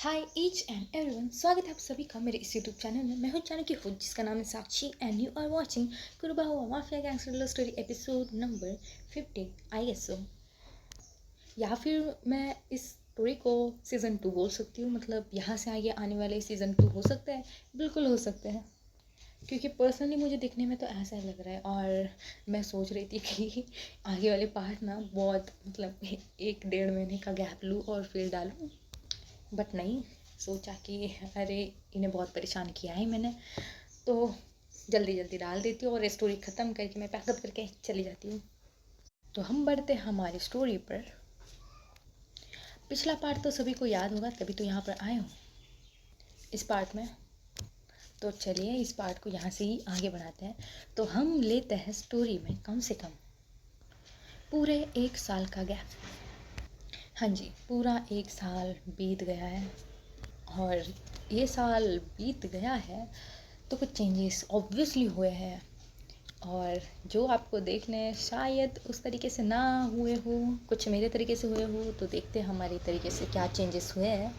Hi each and everyone, स्वागत है आप सभी का मेरे इस यूट्यूब चैनल में। मैं हूं चैनल की होस्ट जिसका नाम है Sakshi and you are watching कुरुबा हुआ mafia gangster love story episode number 50 I guess so. या फिर मैं इस स्टोरी को सीज़न 2 बोल सकती हूँ। मतलब यहाँ से आगे आने वाले सीज़न 2 हो सकता है, बिल्कुल हो सकते हैं, क्योंकि पर्सनली मुझे दिखने में तो ऐसा लग रहा है। और मैं सोच रही थी कि आगे वाले पार्ट ना बहुत मतलब 1-1.5 महीने का गैप लूँ और फिर डालूँ, बट नहीं, सोचा कि अरे इन्हें बहुत परेशान किया है मैंने, तो जल्दी जल्दी डाल देती हूँ और स्टोरी ख़त्म करके मैं पैकअप करके चली जाती हूँ। तो हम बढ़ते हैं हमारी स्टोरी पर। पिछला पार्ट तो सभी को याद होगा, तभी तो यहाँ पर आए हूँ इस पार्ट में। तो चलिए इस पार्ट को यहाँ से ही आगे बढ़ाते हैं। तो हम लेते हैं स्टोरी में कम से कम पूरे 1 साल का गैप। हाँ जी, पूरा 1 साल बीत गया है। और ये साल बीत गया है तो कुछ चेंजेस ऑब्वियसली हुए हैं, और जो आपको देखने शायद उस तरीके से ना हुए हो, कुछ मेरे तरीके से हुए हो, तो देखते हैं हमारे तरीके से क्या चेंजेस हुए हैं।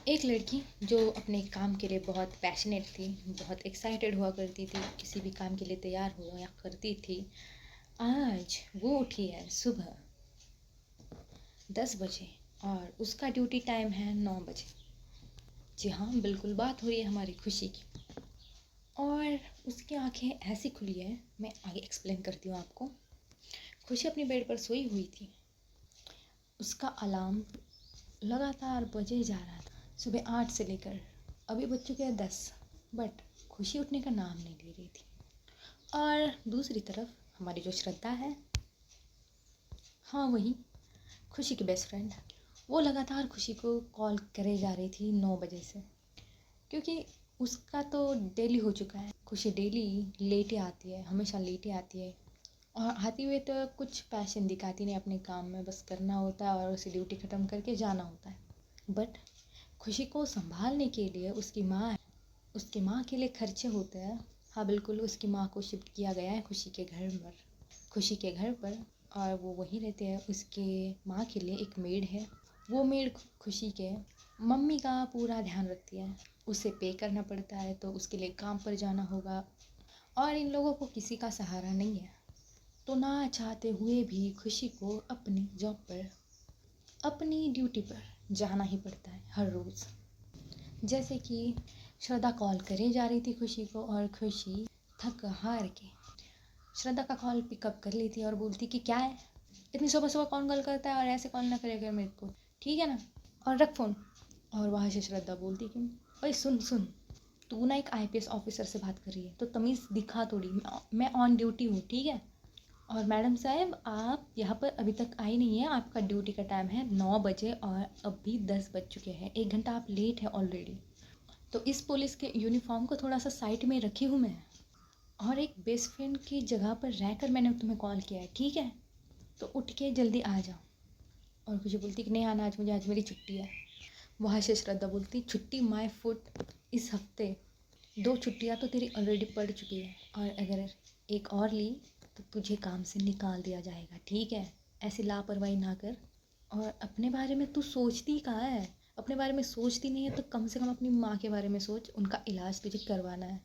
एक लड़की जो अपने काम के लिए बहुत पैशनेट थी, बहुत एक्साइटेड हुआ करती थी, किसी भी काम के लिए तैयार हो या करती थी, आज वो उठी है सुबह 10 बजे और उसका ड्यूटी टाइम है 9 बजे। जी हाँ, बिल्कुल बात हो रही है हमारी खुशी की। और उसकी आंखें ऐसी खुली है, मैं आगे एक्सप्लेन करती हूँ आपको। खुशी अपनी बेड पर सोई हुई थी। उसका अलार्म लगातार बजे जा रहा था, सुबह 8 से लेकर अभी बज चुके हैं 10, बट खुशी उठने का नाम नहीं ले रही थी। और दूसरी तरफ हमारी जो श्रद्धा है, हाँ वही खुशी की बेस्ट फ्रेंड, वो लगातार खुशी को कॉल करे जा रही थी 9 बजे से, क्योंकि उसका तो डेली हो चुका है। खुशी डेली लेट ही आती है, हमेशा लेट ही आती है, और आती हुई तो कुछ पैशन दिखाती नहीं अपने काम में, बस करना होता है और उसे ड्यूटी ख़त्म करके जाना होता है। बट खुशी को संभालने के लिए उसकी माँ के लिए खर्चे होते हैं। हाँ बिल्कुल, उसकी माँ को शिफ्ट किया गया है खुशी के घर पर, और वो वहीं रहते हैं। उसके माँ के लिए एक मेड है, वो मेड खुशी के मम्मी का पूरा ध्यान रखती है। उसे पे करना पड़ता है तो उसके लिए काम पर जाना होगा, और इन लोगों को किसी का सहारा नहीं है, तो ना चाहते हुए भी खुशी को अपनी जॉब पर, अपनी ड्यूटी पर जाना ही पड़ता है हर रोज़। जैसे कि श्रद्धा कॉल करे जा रही थी खुशी को, और खुशी थक हार के श्रद्धा का कॉल पिकअप कर ली थी और बोलती कि क्या है, इतनी सुबह सुबह कौन कॉल करता है, और ऐसे कॉल ना करेगा मेरे को, ठीक है ना, और रख फ़ोन। और वहाँ से श्रद्धा बोलती कि ओए सुन सुन, तू ना एक आईपीएस ऑफिसर से बात कर रही है तो तमीज़ दिखा थोड़ी, मैं ऑन ड्यूटी हूँ, ठीक है। और मैडम साहब आप यहाँ पर अभी तक आई नहीं है, आपका ड्यूटी का टाइम है 9 बजे और अभी 10 बज चुके हैं, 1 घंटा आप लेट है ऑलरेडी। तो इस पुलिस के यूनिफॉर्म को थोड़ा सा साइड में रखी हूँ मैं, और एक बेस्ट फ्रेंड की जगह पर रहकर मैंने तुम्हें कॉल किया है, ठीक है, तो उठ के जल्दी आ जाओ। और मुझे बोलती कि नहीं आना, आज मेरी छुट्टी है। वहाँ से श्रद्धा बोलती छुट्टी माय फुट, इस हफ्ते 2 छुट्टियाँ तो तेरी ऑलरेडी पड़ चुकी है, और अगर एक और ली तो तुझे काम से निकाल दिया जाएगा, ठीक है, ऐसी लापरवाही ना कर। और अपने बारे में तू सोचती कहाँ है, अपने बारे में सोचती नहीं है तो कम से कम अपनी माँ के बारे में सोच, उनका इलाज तुझे करवाना है,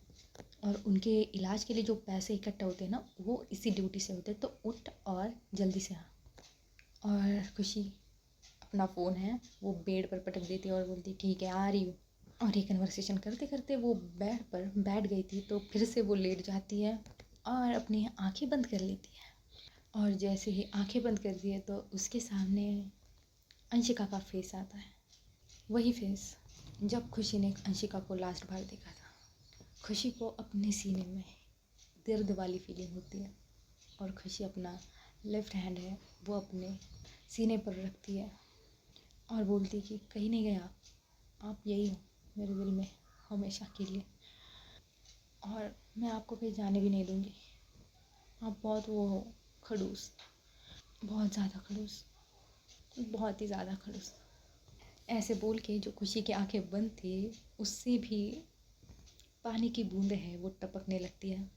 और उनके इलाज के लिए जो पैसे इकट्ठा होते हैं ना, वो इसी ड्यूटी से होते हैं, तो उठ और जल्दी से आ। और खुशी अपना फ़ोन है वो बेड पर पटक देती है और बोलती ठीक है आ रही हूँ। और ये कन्वर्सेशन करते करते वो बेड पर बैठ गई थी, तो फिर से वो लेट जाती है और अपनी आंखें बंद कर लेती है। और जैसे ही आंखें बंद करती है तो उसके सामने अंशिका का फेस आता है, वही फेस जब खुशी ने अंशिका को लास्ट बार देखा था। खुशी को अपने सीने में दर्द वाली फीलिंग होती है, और खुशी अपना लेफ़्ट हैंड है वो अपने सीने पर रखती है और बोलती कि कहीं नहीं गए आप यही हो मेरे दिल में हमेशा के लिए, और मैं आपको कहीं जाने भी नहीं दूँगी। आप बहुत वो हो, खड़ूस, बहुत ज़्यादा खड़ूस, बहुत ही ज़्यादा खड़ूस। ऐसे बोल के जो खुशी की आंखें बंद थी, उससे भी पानी की बूंदें हैं वो टपकने लगती है,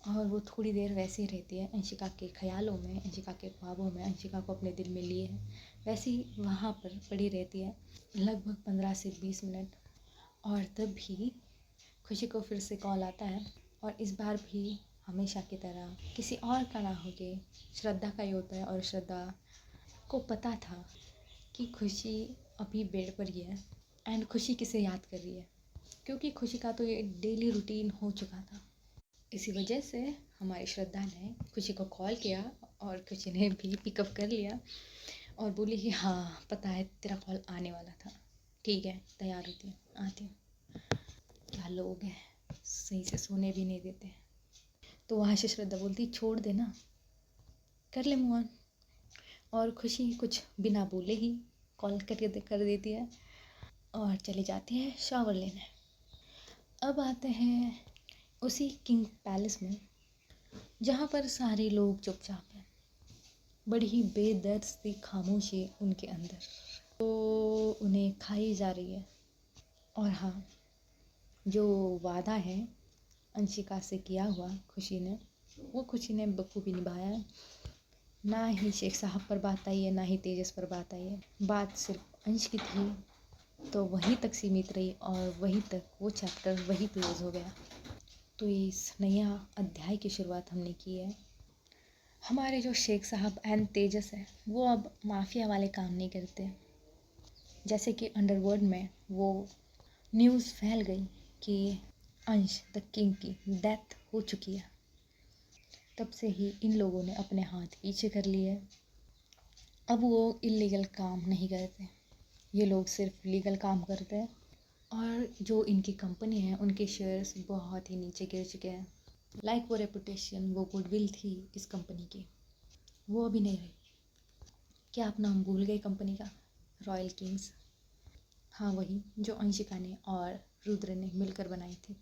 और वो थोड़ी देर वैसे ही रहती है अंशिका के ख्यालों में, अंशिका के ख्वाबों में, अंशिका को अपने दिल में लिए है। वैसे ही वहाँ पर पड़ी रहती है लगभग 15 से 20 मिनट। और तब भी खुशी को फिर से कॉल आता है, और इस बार भी हमेशा की तरह किसी और का ना होके श्रद्धा का ही होता है। और श्रद्धा को पता था कि खुशी अभी बेड पर ही है एंड खुशी किसे याद कर रही है, क्योंकि खुशी का तो ये डेली रूटीन हो चुका था। इसी वजह से हमारी श्रद्धा ने खुशी को कॉल किया और खुशी ने भी पिकअप कर लिया और बोली कि हाँ पता है तेरा कॉल आने वाला था, ठीक है तैयार होती हूँ आती हूँ। क्या लोग हैं, सही से सोने भी नहीं देते। तो वहाँ से श्रद्धा बोलती छोड़ देना, कर ले मूव ऑन। और खुशी कुछ बिना बोले ही कॉल कर देती है और चली जाती है शावर लेने। अब आते हैं उसी किंग पैलेस में, जहाँ पर सारे लोग चुपचाप हैं, बड़ी ही बेदर्द सी खामोशी उनके अंदर। तो उन्हें खाई जा रही है। और हाँ, जो वादा है अंशिका से किया हुआ खुशी ने, वो खुशी ने बखूबी निभाया है। ना ही शेख साहब पर बात आई है, ना ही तेजस पर बात आई है। बात सिर्फ अंश की थी, तो वहीं तक सीमित रही और वहीं तक वो चैप्टर वहीं क्लोज हो गया। तो इस नया अध्याय की शुरुआत हमने की है। हमारे जो शेख साहब एंड तेजस है, वो अब माफिया वाले काम नहीं करते। जैसे कि अंडरवर्ल्ड में वो न्यूज़ फैल गई कि अंश द किंग की डेथ हो चुकी है, तब से ही इन लोगों ने अपने हाथ पीछे कर लिए। अब वो इलीगल काम नहीं करते, ये लोग सिर्फ लीगल काम करते हैं। और जो इनकी कंपनी है, उनके शेयर्स बहुत ही नीचे गिर चुके हैं। लाइक वो रेपुटेशन, वो गुडविल थी इस कंपनी की, वो अभी नहीं रही। क्या आप नाम भूल गए कंपनी का? Royal Kings. हाँ वही, जो अंशिका ने और रुद्र ने मिलकर बनाई थी।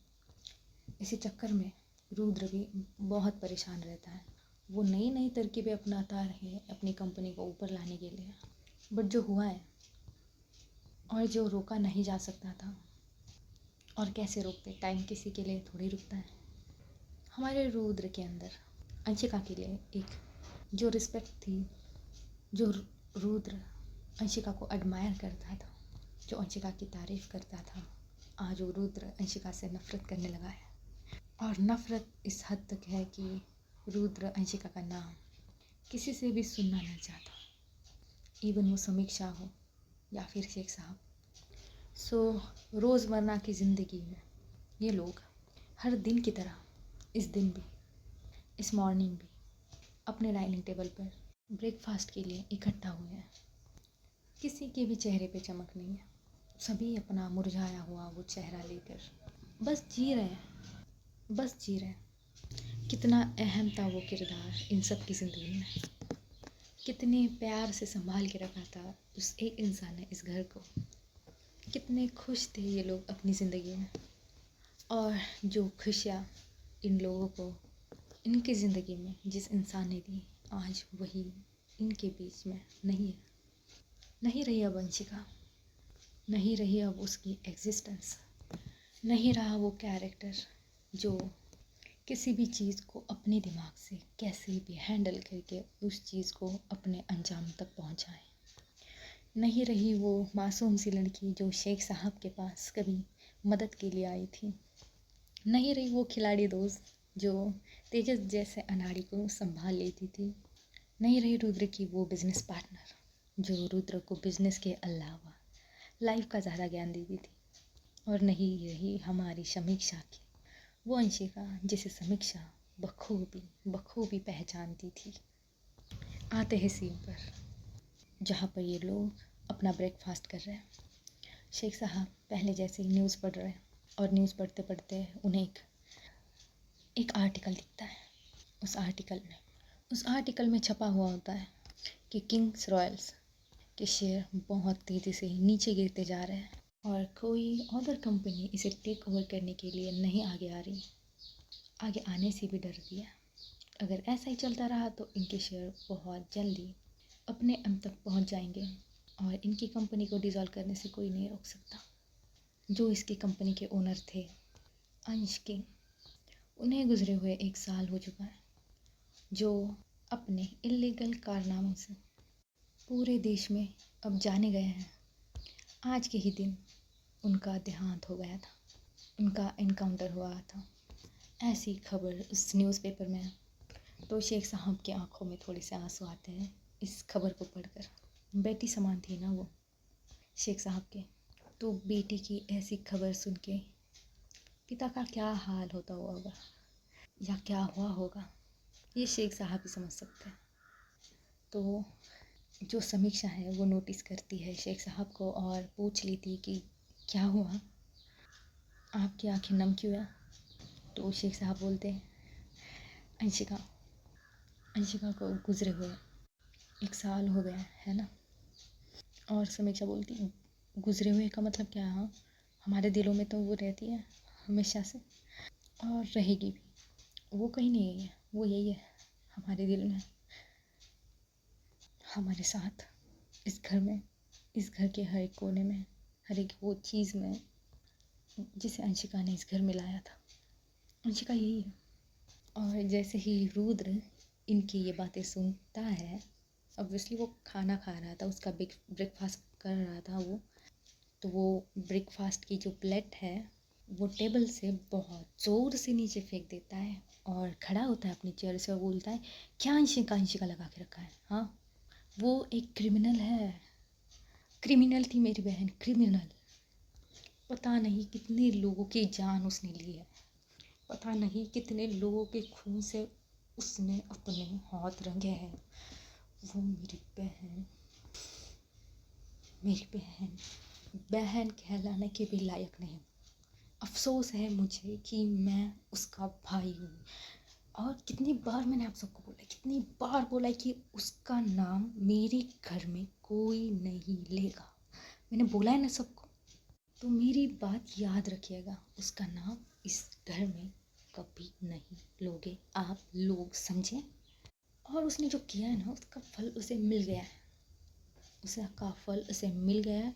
इसी चक्कर में रुद्र भी बहुत परेशान रहता है। वो नई नई तरकीबें अपनाता है अपनी कंपनी को ऊपर लाने के लिए, बट जो हुआ है और जो रोका नहीं जा सकता था, और कैसे रोकते, टाइम किसी के लिए थोड़ी रुकता है। हमारे रुद्र के अंदर अंशिका के लिए एक जो रिस्पेक्ट थी, जो रुद्र अंशिका को एडमायर करता था, जो अंशिका की तारीफ़ करता था, आज वो रुद्र अंशिका से नफ़रत करने लगा है। और नफ़रत इस हद तक है कि रुद्र अंशिका का नाम किसी से भी सुनना नहीं चाहता, इवन वो समीक्षा हो या फिर शेख साहब। सो रोज़मर्रा की ज़िंदगी में ये लोग हर दिन की तरह इस दिन भी, इस मॉर्निंग भी अपने डाइनिंग टेबल पर ब्रेकफास्ट के लिए इकट्ठा हुए हैं। किसी के भी चेहरे पे चमक नहीं है, सभी अपना मुरझाया हुआ वो चेहरा लेकर बस जी रहे हैं, बस जी रहे हैं। कितना अहम था वो किरदार इन सब की ज़िंदगी में, कितने प्यार से संभाल के रखा था उस एक इंसान ने इस घर को। कितने खुश थे ये लोग अपनी ज़िंदगी में, और जो खुशियाँ इन लोगों को इनकी ज़िंदगी में जिस इंसान ने दी, आज वही इनके बीच में नहीं है। नहीं रही अब अंशिका, नहीं रही अब उसकी एग्जिस्टेंस, नहीं रहा वो कैरेक्टर जो किसी भी चीज़ को अपने दिमाग से कैसे भी हैंडल करके उस चीज़ को अपने अंजाम तक पहुंचाए। नहीं रही वो मासूम सी लड़की जो शेख साहब के पास कभी मदद के लिए आई थी। नहीं रही वो खिलाड़ी दोस्त जो तेजस जैसे अनाड़ी को संभाल लेती थी। नहीं रही रुद्र की वो बिजनेस पार्टनर जो रुद्र को बिजनेस के अलावा लाइफ का ज़्यादा ज्ञान देती थी। और नहीं रही हमारी समीक्षा की वो अंशिका, जिसे समीक्षा बखूबी पहचानती थी। आते हैं सीन पर, जहाँ पर ये लोग अपना ब्रेकफास्ट कर रहे हैं। शेख साहब पहले जैसे ही न्यूज़ पढ़ रहे हैं, और न्यूज़ पढ़ते पढ़ते उन्हें एक आर्टिकल दिखता है। उस आर्टिकल में छपा हुआ होता है कि किंग्स रॉयल्स के शेयर बहुत तेज़ी से नीचे गिरते जा रहे हैं और कोई अदर कंपनी इसे टेक ओवर करने के लिए नहीं आगे आ रही, आगे आने से भी डरती है। अगर ऐसा ही चलता रहा तो इनके शेयर बहुत जल्दी अपने अंत तक पहुंच जाएंगे और इनकी कंपनी को डिज़ोल्व करने से कोई नहीं रोक सकता। जो इसकी कंपनी के ओनर थे अंश किंग, उन्हें गुजरे हुए 1 साल हो चुका है, जो अपने इलीगल कारनामों से पूरे देश में अब जाने गए हैं। आज के ही दिन उनका देहांत हो गया था, उनका इनकाउंटर हुआ था। ऐसी खबर उस न्यूज़पेपर में। तो शेख साहब की आंखों में थोड़े से आंसू आते हैं इस खबर को पढ़कर। बेटी समान थी ना वो शेख साहब के, तो बेटी की ऐसी खबर सुन के पिता का क्या हाल होता होगा या क्या हुआ होगा, ये शेख साहब ही समझ सकते हैं। तो जो समीक्षा है वो नोटिस करती है शेख साहब को और पूछ लेती है कि क्या हुआ, आपकी आंखें नम क्यों है। तो शेख साहब बोलते हैं अंशिका अंशिका को गुजरे हुए 1 साल हो गया है ना। और समीक्षा बोलती गुजरे हुए का मतलब क्या है, हमारे दिलों में तो वो रहती है हमेशा से और रहेगी भी। वो कहीं नहीं गई है, वो यही है हमारे दिल में, हमारे साथ, इस घर में, इस घर के हर एक कोने में, हर एक वो चीज़ में जिसे अंशिका ने इस घर में लाया था। अंशिका यही है। और जैसे ही रुद्र इनकी ये बातें सुनता है, ऑब्वियसली वो खाना खा रहा था, उसका ब्रेकफास्ट कर रहा था वो, तो वो ब्रेकफास्ट की जो प्लेट है वो टेबल से बहुत ज़ोर से नीचे फेंक देता है और खड़ा होता है अपनी चेयर से और बोलता है क्या अंशिका लगा के रखा है, हाँ वो एक क्रिमिनल है, क्रिमिनल थी मेरी बहन, क्रिमिनल। पता नहीं कितने लोगों की जान उसने ली है, पता नहीं कितने लोगों के खून से उसने अपने हाथ रंगे हैं। वो मेरी बहन, मेरी बहन, बहन कहलाने के भी लायक नहीं। अफसोस है मुझे कि मैं उसका भाई हूँ। और कितनी बार मैंने आप सबको बोला, कितनी बार बोला कि उसका नाम मेरे घर में कोई नहीं लेगा। मैंने बोला है ना सबको, तो मेरी बात याद रखिएगा, उसका नाम इस घर में कभी नहीं लोगे आप लोग, समझे। और उसने जो किया है ना उसका फल उसे मिल गया है, उसका फल उसे मिल गया है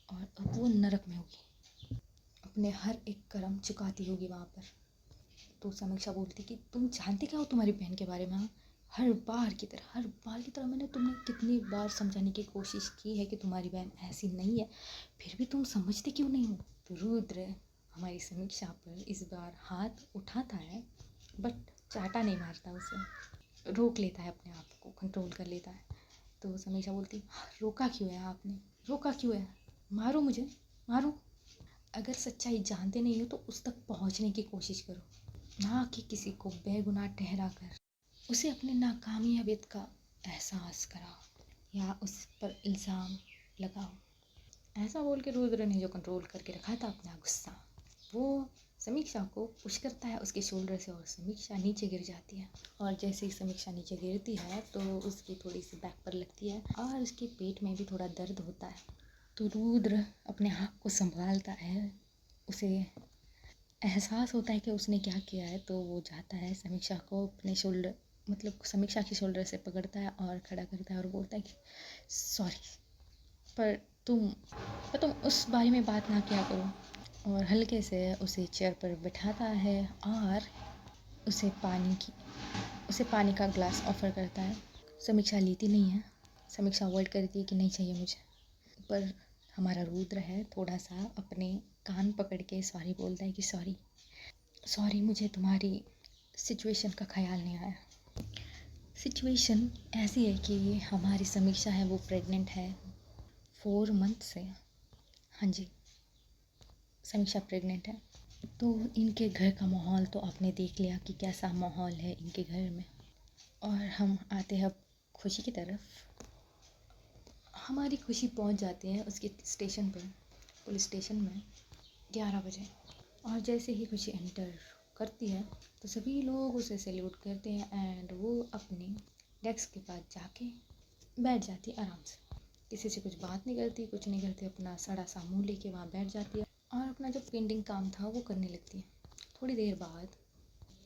और अब वो नरक में होगी, अपने हर एक कर्म चुकाती होगी वहाँ पर। तो समीक्षा बोलती कि तुम जानते क्या हो तुम्हारी बहन के बारे में, हाँ हर बार की तरह मैंने तुम्हें कितनी बार समझाने की कोशिश की है कि तुम्हारी बहन ऐसी नहीं है, फिर भी तुम समझते क्यों नहीं हो। तो रुद्र हमारी समीक्षा पर इस बार हाथ उठाता है बट चाटा नहीं मारता, उसे रोक लेता है, अपने आप को कंट्रोल कर लेता है। तो समीक्षा बोलती रोका क्यों है आपने, रोका क्यों है, मारो मुझे, मारो। अगर सच्चाई जानते नहीं हो तो उस तक पहुंचने की कोशिश करो, ना कि किसी को बेगुनाह ठहरा कर उसे अपनी नाकामयाबियत का एहसास कराओ या उस पर इल्ज़ाम लगाओ। ऐसा बोल के रुद्र ने जो कंट्रोल करके रखा था अपना गुस्सा, वो समीक्षा को पुश करता है उसके शोल्डर से और समीक्षा नीचे गिर जाती है। और जैसे ही समीक्षा नीचे गिरती है तो उसकी थोड़ी सी बैक पर लगती है और उसके पेट में भी थोड़ा दर्द होता है। तो रुद्र अपने आप को संभालता है, उसे एहसास होता है कि उसने क्या किया है, तो वो जाता है समीक्षा को अपने शोल्डर, मतलब समीक्षा के शोल्डर से पकड़ता है और खड़ा करता है और बोलता है कि सॉरी, पर तुम उस बारे में बात ना किया करो। और हल्के से उसे चेयर पर बिठाता है और उसे पानी का ग्लास ऑफ़र करता है। समीक्षा लेती नहीं है, समीक्षा अवॉइड करती है कि नहीं चाहिए मुझे। पर हमारा रुद्र है थोड़ा सा अपने कान पकड़ के सॉरी बोलता है कि सॉरी मुझे तुम्हारी सिचुएशन का ख्याल नहीं आया। सिचुएशन ऐसी है कि हमारी समीक्षा है वो प्रेग्नेंट है 4 मंथ से, हाँ जी समीक्षा प्रेग्नेंट है। तो इनके घर का माहौल तो आपने देख लिया कि कैसा माहौल है इनके घर में। और हम आते हैं अब खुशी की तरफ। हमारी खुशी पहुंच जाती है उसके स्टेशन पर, पुलिस स्टेशन में 11 बजे। और जैसे ही खुशी एंटर करती है तो सभी लोग उसे सैल्यूट करते हैं एंड वो अपने डेस्क के पास जाके बैठ जाती है आराम से, किसी से कुछ बात नहीं करती, कुछ नहीं करती, अपना सड़ा सा मुँह लेके वहाँ बैठ जाती है और अपना जो पेंडिंग काम था वो करने लगती है। थोड़ी देर बाद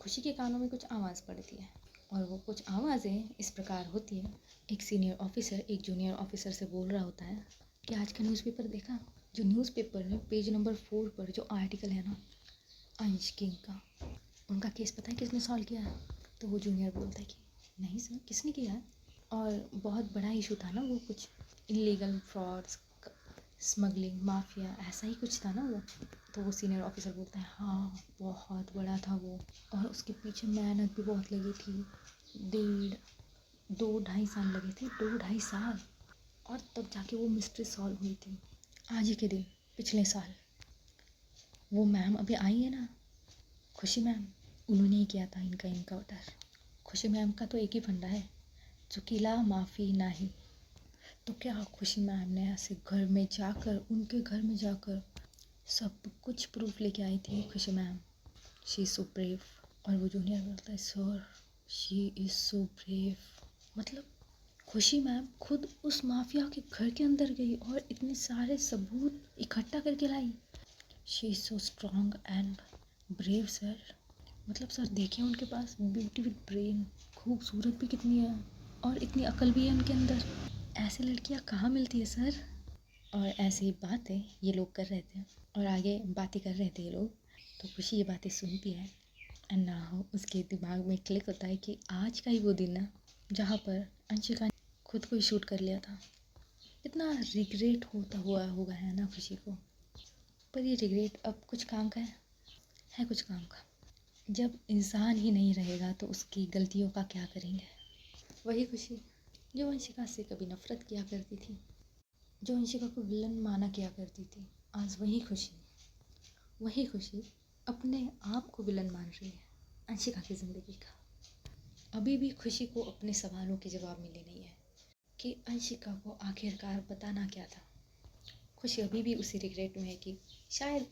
खुशी के कानों में कुछ आवाज़ पड़ती है और वो कुछ आवाज़ें इस प्रकार होती है। एक सीनियर ऑफिसर एक जूनियर ऑफिसर से बोल रहा होता है कि आज का न्यूज़पेपर देखा, जो न्यूज़पेपर में पेज नंबर 4 पर जो आर्टिकल है ना अंश किंग का, उनका केस पता है किसने सॉल्व किया है। तो वो जूनियर बोलता है कि नहीं सर किसने किया है। और बहुत बड़ा इशू था ना वो, कुछ इलीगल फ्रॉड्स, स्मगलिंग, माफिया, ऐसा ही कुछ था ना वो। तो वो सीनियर ऑफिसर बोलता है हाँ बहुत बड़ा था वो, और उसके पीछे मेहनत भी बहुत लगी थी। 2-2.5 साल लगे थे, 2-2.5 साल, और तब जाके वो मिस्ट्री सॉल्व हुई थी। आज ही के दिन पिछले साल वो मैम अभी आई है ना, खुशी मैम, उन्होंने ही किया था इनका इनकाउंटर। खुशी मैम का तो एक ही फंडा है, चुकीला माफ़ी नाही। तो क्या खुशी मैम ने ऐसे घर में जाकर, उनके घर में जाकर सब कुछ प्रूफ लेके आई थी खुशी ma'am. She is so brave. और वो जूनियर बोलता है sir she is so brave. मतलब खुशी मैम खुद उस माफिया के घर के अंदर गई और इतने सारे सबूत इकट्ठा करके लाई। She is so strong and brave sir. मतलब सर देखिए उनके पास ब्यूटी विद ब्रेन, खूबसूरत भी कितनी है और इतनी अकल भी है उनके अंदर। ऐसी लड़कियां कहाँ मिलती है सर। और ऐसी बातें ये लोग कर रहे थे और आगे बातें कर रहे थे ये लोग। तो खुशी ये बातें सुनती है एंड ना उसके दिमाग में क्लिक होता है कि आज का ही वो दिन ना जहाँ पर अंशिका खुद को ही शूट कर लिया था। इतना रिग्रेट होता हुआ होगा है ना खुशी को, पर ये रिग्रेट अब कुछ काम का है कुछ काम का। जब इंसान ही नहीं रहेगा तो उसकी गलतियों का क्या करेंगे। वही खुशी जो अंशिका से कभी नफरत किया करती थी, जो अंशिका को विलन माना किया करती थी, आज वही खुशी अपने आप को विलन मान रही है अंशिका की ज़िंदगी का। अभी भी खुशी को अपने सवालों के जवाब मिले नहीं है कि अंशिका को आखिरकार बताना क्या था। खुशी अभी भी उसी रिग्रेट में है कि शायद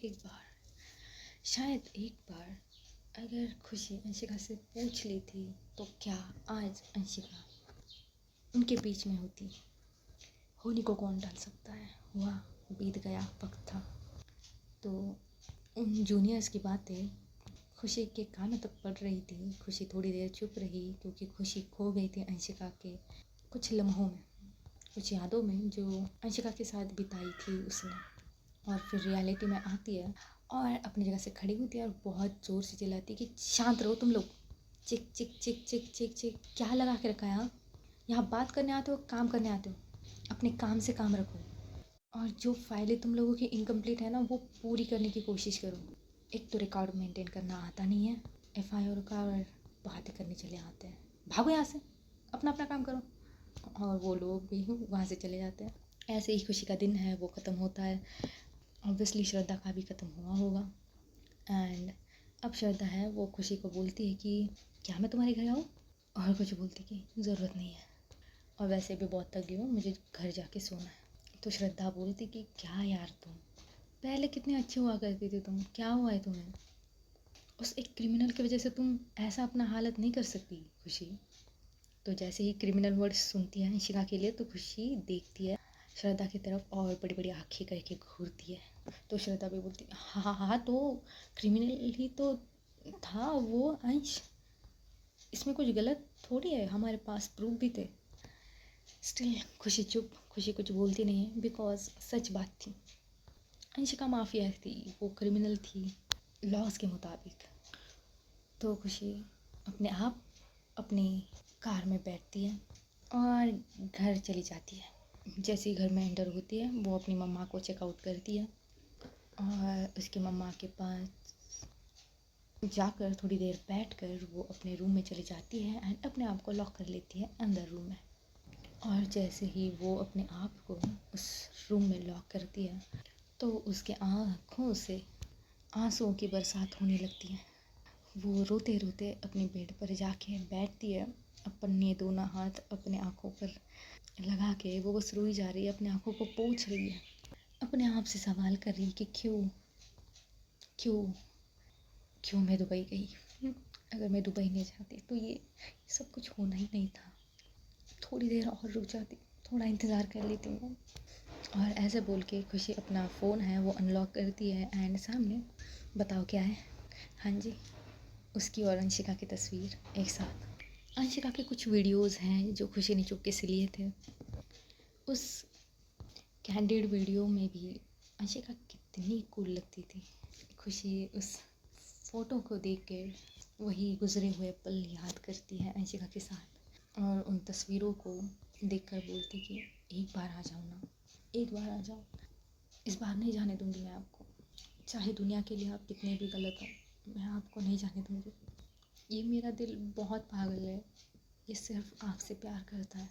एक बार अगर खुशी अंशिका से पूछ ली थी तो क्या आज अंशिका उनके बीच में होती। होली को कौन डाल सकता है, हुआ बीत गया वक्त था। तो उन जूनियर्स की बातें खुशी के कानों तक पड़ रही थी। खुशी थोड़ी देर चुप रही क्योंकि खुशी खो गई थी अंशिका के कुछ लम्हों में, कुछ यादों में जो अंशिका के साथ बिताई थी उसने। और फिर रियलिटी में आती है और अपनी जगह से खड़ी होती है और बहुत ज़ोर से चिल्लाती है कि शांत रहो तुम लोग, चिक चिक चिक चिक चिक चिक, क्या लगा के रखा है यहाँ बात करने आते हो काम करने आते हो, अपने काम से काम रखो। और जो फाइलें तुम लोगों की इनकम्प्लीट है ना वो पूरी करने की कोशिश करो। एक तो रिकॉर्ड मेंटेन करना आता नहीं है, FIR का बातें करने चले आते हैं। भागो यहाँ से, अपना अपना काम करो। और वो लोग भी वहाँ से चले जाते हैं। ऐसे ही खुशी का दिन है वो ख़त्म होता है। ऑब्वियसली श्रद्धा का भी ख़त्म हुआ होगा। एंड अब श्रद्धा है वो खुशी को बोलती है कि क्या मैं तुम्हारे घर आऊँ, और कुछ बोलती कि ज़रूरत नहीं है और वैसे भी बहुत थक गई हूँ, मुझे घर जाके सोना है। तो श्रद्धा बोलती कि क्या यार तुम पहले कितने अच्छे हुआ करती थी, तुम क्या हुआ है तुम्हें, उस एक क्रिमिनल की वजह से तुम ऐसा अपना हालत नहीं कर सकती खुशी। तो जैसे ही क्रिमिनल वर्ड सुनती है अंशिका के लिए तो खुशी देखती है श्रद्धा की तरफ और बड़ी बड़ी आँखें करके घूरती है। तो श्रद्धा भी बोलती है हाँ हाँ तो क्रिमिनल ही तो था वो अंश, इसमें कुछ गलत थोड़ी है, हमारे पास प्रूफ भी थे। स्टिल खुशी चुप, खुशी कुछ बोलती नहीं है बिकॉज सच बात थी अंशिका माफिया थी, वो क्रिमिनल थी लॉज के मुताबिक। तो खुशी अपने आप अपनी कार में बैठती है और घर चली जाती है। जैसे ही घर में एंटर होती है वो अपनी मम्मा को चेकआउट करती है और उसकी मम्मा के पास जाकर थोड़ी देर बैठकर वो अपने रूम में चली जाती है एंड अपने आप को लॉक कर लेती है अंदर रूम में। और जैसे ही वो अपने आप को उस रूम में लॉक करती है तो उसके आँखों से आंसुओं की बरसात होने लगती है। वो रोते रोते अपने बेड पर जाके बैठती है, अपने दोनों हाथ अपने आँखों पर लगा के वो बस रोई जा रही है, अपने आँखों को पोंछ रही है, अपने आप से सवाल कर रही है कि क्यों क्यों क्यों मैं दुबई गई। अगर मैं दुबई नहीं जाती तो ये सब कुछ होना ही नहीं था। थोड़ी देर और रुक जाती, थोड़ा इंतज़ार कर लेती मैं। और ऐसे बोल के खुशी अपना फ़ोन है वो अनलॉक करती है एंड सामने बताओ क्या है। हाँ जी, उसकी और अंशिका की तस्वीर एक साथ। अंशिका के कुछ वीडियोस हैं जो खुशी ने चुपके से लिए थे। उस कैंडिड वीडियो में भी अंशिका कितनी कूल लगती थी। खुशी उस फ़ोटो को देख के वही गुजरे हुए पल याद करती है अंशिका के साथ। और उन तस्वीरों को देखकर बोलती कि एक बार आ जाओ ना, एक बार आ जाओ, इस बार नहीं जाने दूंगी मैं आपको, चाहे दुनिया के लिए आप कितने भी गलत हो, मैं आपको नहीं जाने दूंगी। ये मेरा दिल बहुत पागल है, ये सिर्फ आपसे प्यार करता है।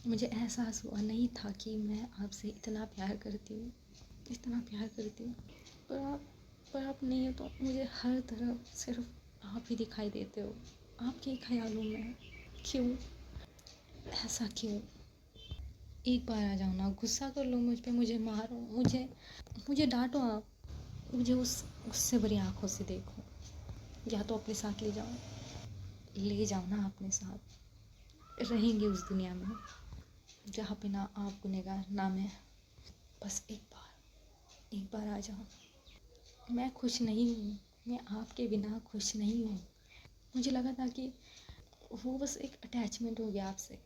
मुझे एहसास हुआ नहीं था कि मैं आपसे इतना प्यार करती हूँ, इतना प्यार करती हूँ, पर आप नहीं हो तो मुझे हर तरफ सिर्फ आप ही दिखाई देते हो, आपके ख्यालों में। क्यों, ऐसा क्यों? एक बार आ जाओ ना, गुस्सा कर लो मुझ पे, मुझे मारो, मुझे डांटो आप, मुझे उससे बड़ी आँखों से देखो, या तो अपने साथ ले जाओ ना अपने साथ। रहेंगे उस दुनिया में जहाँ पे ना आप गुनहगार ना मैं। बस एक बार आ जाओ। मैं खुश नहीं हूँ, मैं आपके बिना खुश नहीं हूँ। मुझे लगा था कि वो बस एक अटैचमेंट हो गया आपसे,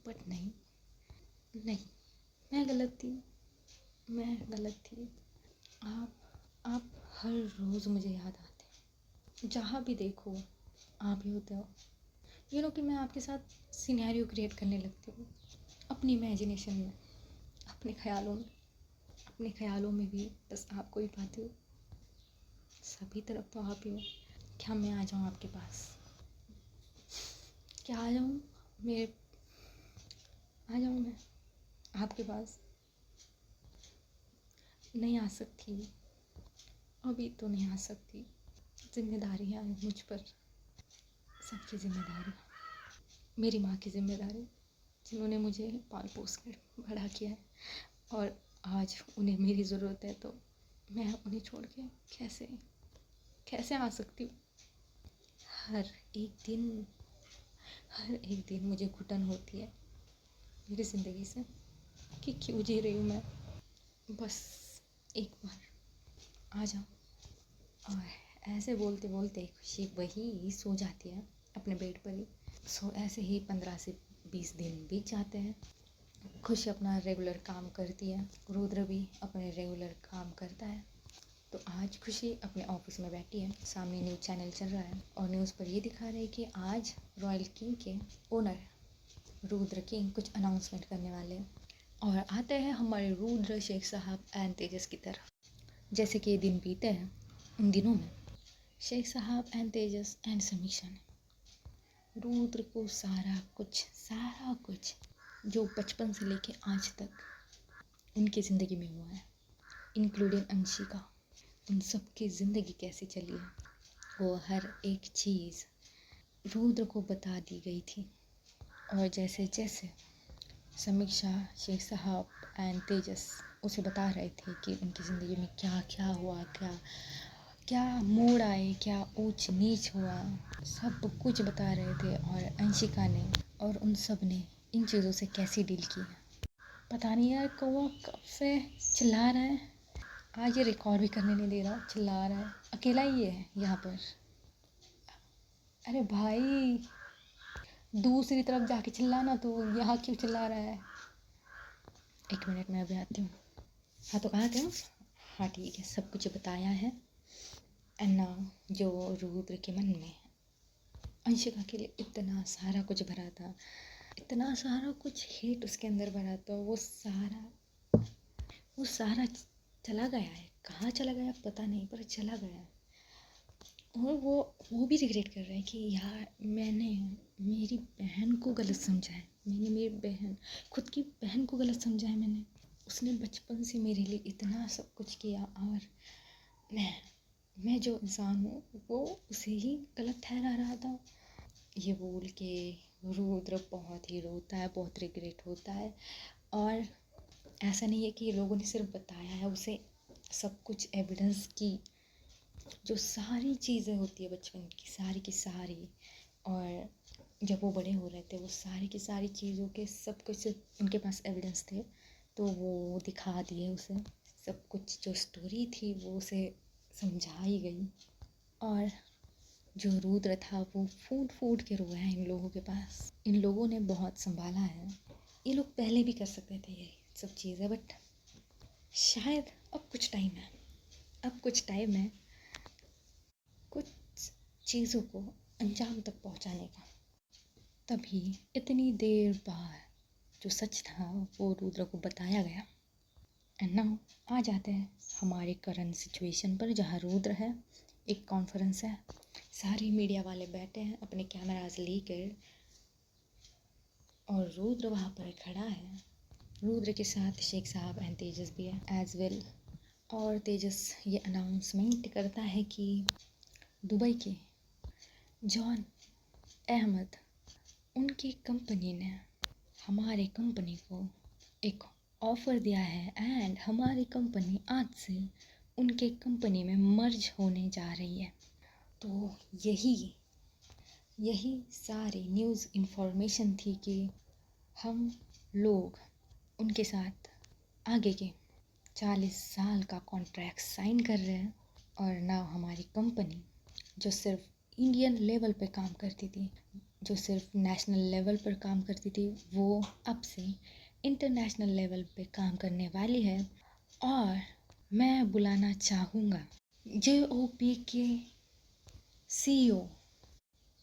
बट नहीं, नहीं, मैं गलत थी। आप हर रोज़ मुझे याद आते, जहाँ भी देखो आप ही होते हो। कि मैं आपके साथ सिनेरियो क्रिएट करने लगती हूँ अपनी इमेजिनेशन में, अपने ख्यालों में भी बस आपको ही पाती हूँ। सभी तरफ तो आप ही हो। क्या मैं आ जाऊँ आपके पास? क्या आ जाऊँ आ जाऊँ मैं आपके पास? नहीं आ सकती, अभी तो नहीं आ सकती। जिम्मेदारियाँ हैं मुझ पर, सबकी जिम्मेदारी, मेरी माँ की जिम्मेदारी, जिन्होंने मुझे पाल पोस कर बड़ा किया है, और आज उन्हें मेरी ज़रूरत है, तो मैं उन्हें छोड़ के कैसे आ सकती हूँ? हर एक दिन मुझे घुटन होती है मेरी ज़िंदगी से कि क्यों जी रही हूँ मैं। बस एक बार आ जाओ। और ऐसे बोलते बोलते खुशी वही सो जाती है अपने बेड पर ही। ऐसे ही 15 से 20 दिन बीत जाते हैं। खुशी अपना रेगुलर काम करती है, रुद्र भी अपने रेगुलर काम करता है। तो आज खुशी अपने ऑफिस में बैठी है, सामने न्यूज़ चैनल चल रहा है और न्यूज़ पर ये दिखा रहे हैं कि आज रॉयल किंग के ओनर रुद्र किंग कुछ अनाउंसमेंट करने वाले हैं। और आते हैं हमारे रुद्र शेख साहब एंड तेजस की तरफ। जैसे कि ये दिन बीते हैं, उन दिनों में शेख साहब एंड तेजस एंड समीक्षा ने रुद्र को सारा कुछ जो बचपन से लेके आज तक उनकी ज़िंदगी में हुआ है, इंक्लूडिंग अंशिका, उन सब की ज़िंदगी कैसी चली है, वो हर एक चीज़ रुद्र को बता दी गई थी। और जैसे जैसे समीक्षा, शेख साहब एंड तेजस उसे बता रहे थे कि उनकी ज़िंदगी में क्या क्या हुआ, क्या क्या मोड़ आए, क्या ऊंच नीच हुआ, सब कुछ बता रहे थे। और अंशिका ने और उन सब ने इन चीज़ों से कैसे डील की है। पता नहीं यार, कौवा कब से चिल्ला रहा है, आज ये रिकॉर्ड भी करने नहीं दे रहा, चिल्ला रहा है, अकेला ही है यहाँ पर। अरे भाई, दूसरी तरफ जाके चिल्लाना, तो यहाँ क्यों चिल्ला रहा है? एक मिनट में अभी आती हूँ। हाँ, तो कहाँ थे हम? हाँ ठीक है, सब कुछ बताया है। एंड नाउ जो रुद्र के मन में अंशिका के लिए इतना सारा कुछ भरा था, इतना सारा कुछ हेट उसके अंदर भरा था, वो सारा चला गया है। कहाँ चला गया पता नहीं, पर चला गया है। और वो भी रिग्रेट कर रहे हैं कि यार मैंने मेरी बहन को गलत समझा है, मैंने मेरी बहन खुद की बहन को गलत समझा है मैंने। उसने बचपन से मेरे लिए इतना सब कुछ किया, और मैं जो इंसान हूँ वो उसे ही गलत ठहरा रहा था। ये बोल के रुद्र बहुत ही रोता है, बहुत रिग्रेट होता है। और ऐसा नहीं है कि लोगों ने सिर्फ बताया है उसे, सब कुछ एविडेंस की जो सारी चीज़ें होती है बचपन की, सारी की सारी। और जब वो बड़े हो रहे थे, वो सारी की सारी चीज़ों के सब कुछ उनके पास एविडेंस थे, तो वो दिखा दिए उसे। सब कुछ जो स्टोरी थी वो उसे समझाई गई। और जो रुद्र था वो फूट फूट के रोया है इन लोगों के पास। इन लोगों ने बहुत संभाला है। ये लोग पहले भी कर सकते थे ये सब चीज़ें, बट शायद अब कुछ टाइम है कुछ चीज़ों को अंजाम तक पहुंचाने का। तभी इतनी देर बाद जो सच था वो रुद्र को बताया गया। एंड नाउ आ जाते हैं हमारे करंट सिचुएशन पर, जहाँ रुद्र है, एक कॉन्फ्रेंस है, सारे मीडिया वाले बैठे हैं अपने कैमराज लेकर और रुद्र वहाँ पर खड़ा है। रुद्र के साथ शेख साहब एंड तेजस भी है एज वेल। और तेजस ये अनाउंसमेंट करता है कि दुबई के जॉन अहमद, उनकी कंपनी ने हमारे कंपनी को एक ऑफ़र दिया है एंड हमारी कंपनी आज से उनके कंपनी में मर्ज होने जा रही है। तो यही सारी न्यूज़ इन्फॉर्मेशन थी कि हम लोग उनके साथ आगे के 40 साल का कॉन्ट्रैक्ट साइन कर रहे हैं। और ना हमारी कंपनी जो सिर्फ इंडियन लेवल पे काम करती थी, जो सिर्फ नेशनल लेवल पर काम करती थी, वो अब से इंटरनेशनल लेवल पे काम करने वाली है। और मैं बुलाना चाहूँगा JOP के CEO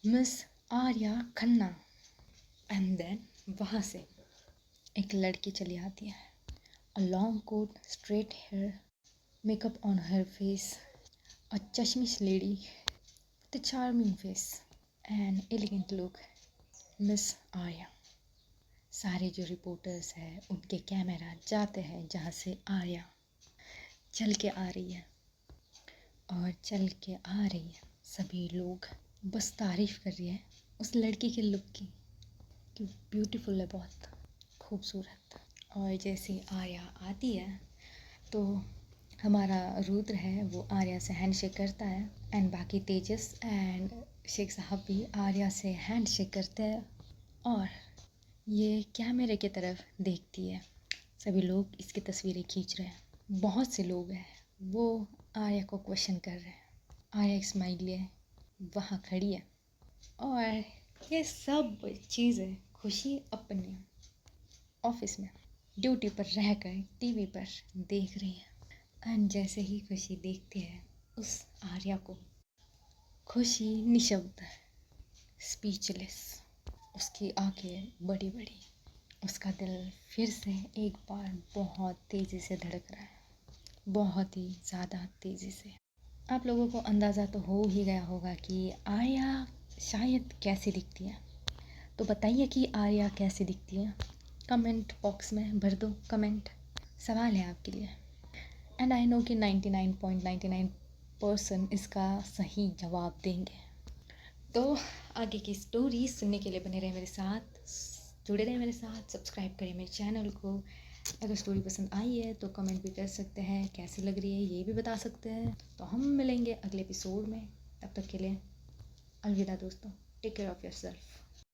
miss Arya Khanna. And then वहाँ से एक लड़की चली आती है, a long coat, straight hair, makeup on her face, a चश्मिश lady with charming face and elegant look, miss Arya. सारे जो रिपोर्टर्स हैं उनके कैमरा जाते हैं जहाँ से आर्या चल के आ रही है। और चल के आ रही है, सभी लोग बस तारीफ़ कर रही है उस लड़की के लुक की कि ब्यूटीफुल है, बहुत खूबसूरत। और जैसे आर्या आती है तो हमारा रुद्र है वो आर्या से हैंडशेक करता है एंड बाकी तेजस एंड शेख साहब भी आर्या से हैंडशेक करते हैं। और ये कैमरे की तरफ देखती है, सभी लोग इसकी तस्वीरें खींच रहे हैं, बहुत से लोग हैं वो आर्या को क्वेश्चन कर रहे हैं। आर्या एक स्माइली है, वहाँ खड़ी है और ये सब चीज़ें खुशी अपने ऑफिस में ड्यूटी पर रहकर टीवी पर देख रही है। एंड जैसे ही खुशी देखती है उस आर्या को, खुशी निशब्द, स्पीचलेस, उसकी आंखें बड़ी बड़ी, उसका दिल फिर से एक बार बहुत तेज़ी से धड़क रहा है, बहुत ही ज़्यादा तेज़ी से। आप लोगों को अंदाज़ा तो हो ही गया होगा कि आर्या शायद कैसी दिखती है। तो बताइए कि आर्या कैसी दिखती है, कमेंट बॉक्स में भर दो कमेंट। सवाल है आपके लिए। एंड आई नो कि 99.99% इसका सही जवाब देंगे। तो आगे की स्टोरी सुनने के लिए बने रहे मेरे साथ, जुड़े रहे मेरे साथ, सब्सक्राइब करें मेरे चैनल को। अगर स्टोरी पसंद आई है तो कमेंट भी कर सकते हैं, कैसी लग रही है ये भी बता सकते हैं। तो हम मिलेंगे अगले एपिसोड में, तब तक के लिए अलविदा दोस्तों, टेक केयर ऑफ़ योरसेल्फ।